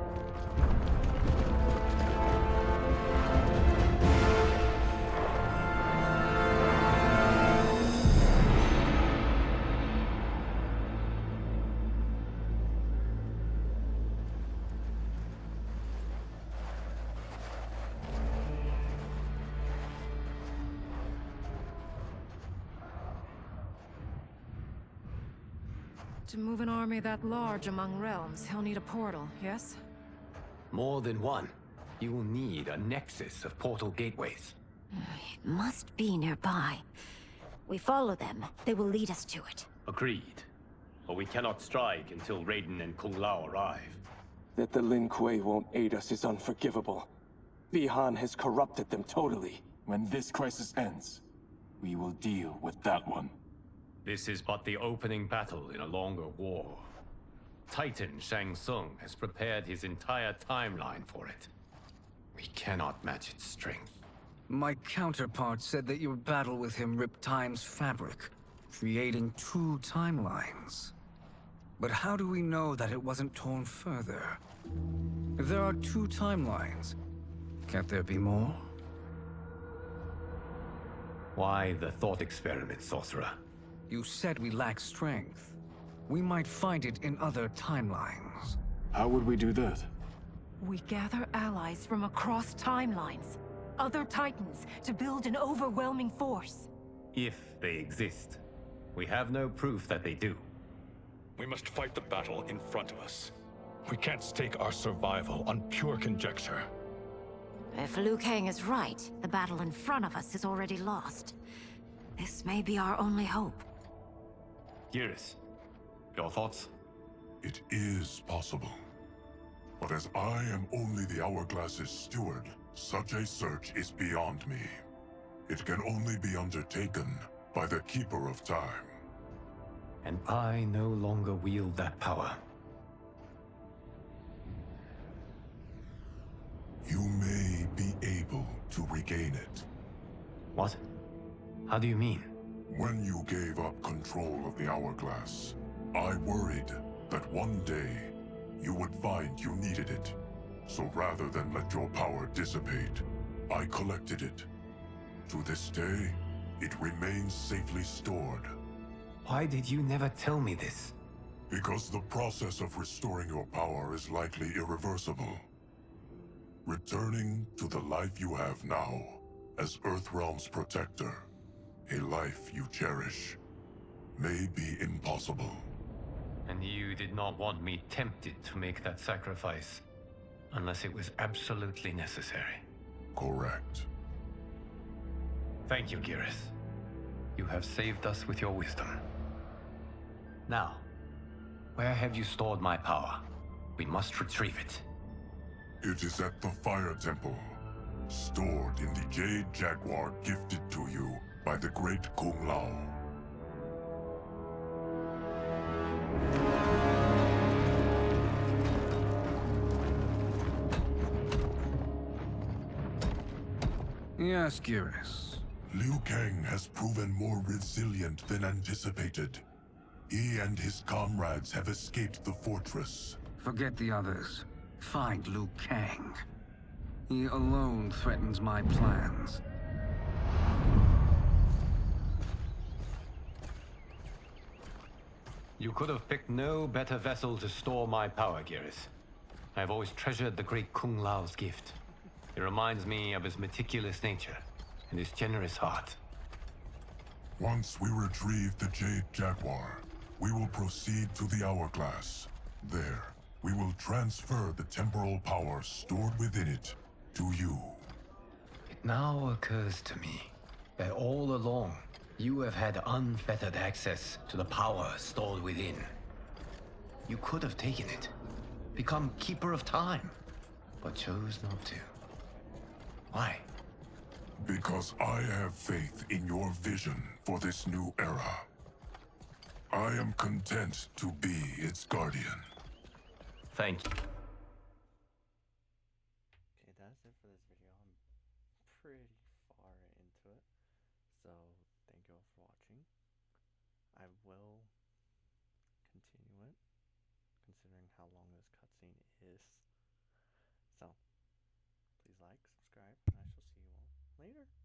To move an army that large among realms, he'll need a portal, yes? More than one. You will need a nexus of portal gateways. It must be nearby. We follow them. They will lead us to it. Agreed. But we cannot strike until Raiden and Kung Lao arrive. That the Lin Kuei won't aid us is unforgivable. Bi-Han has corrupted them totally. When this crisis ends, we will deal with that one. This is but the opening battle in a longer war. Titan Shang Tsung has prepared his entire timeline for it. We cannot match its strength. My counterpart said that your battle with him ripped time's fabric, creating 2 timelines. But how do we know that it wasn't torn further? If there are 2 timelines, can't there be more? Why the thought experiment, Sorcerer? You said we lack strength. We might find it in other timelines. How would we do that? We gather allies from across timelines, other titans, to build an overwhelming force. If they exist. We have no proof that they do. We must fight the battle in front of us. We can't stake our survival on pure conjecture. If Liu Kang is right, the battle in front of us is already lost. This may be our only hope. Geras, your thoughts? It is possible. But as I am only the Hourglass's steward, such a search is beyond me. It can only be undertaken by the Keeper of Time. And I no longer wield that power. You may be able to regain it. What? How do you mean? When you gave up control of the Hourglass, I worried that one day you would find you needed it. So rather than let your power dissipate, I collected it. To this day, it remains safely stored. Why did you never tell me this? Because the process of restoring your power is likely irreversible. Returning to the life you have now, as Earthrealm's protector, a life you cherish, may be impossible. And you did not want me tempted to make that sacrifice, unless it was absolutely necessary. Correct. Thank you, Geras. You have saved us with your wisdom. Now, where have you stored my power? We must retrieve it. It is at the Fire Temple, stored in the Jade Jaguar gifted to you by the great Kung Lao. Yes, Geras. Liu Kang has proven more resilient than anticipated. He and his comrades have escaped the fortress. Forget the others. Find Liu Kang. He alone threatens my plans. You could have picked no better vessel to store my power, Geras. I have always treasured the great Kung Lao's gift. It reminds me of his meticulous nature and his generous heart. Once we retrieve the Jade Jaguar, we will proceed to the Hourglass. There, we will transfer the temporal power stored within it to you. It now occurs to me that all along, you have had unfettered access to the power stored within. You could have taken it, become Keeper of Time, but chose not to. Why? Because I have faith in your vision for this new era. I am content to be its guardian. Thank you. Okay, that's it for this video. I'm pretty far into it, so thank you all for watching. I will continue it, considering how long this cutscene is. So, please like, subscribe, and I shall see you all later.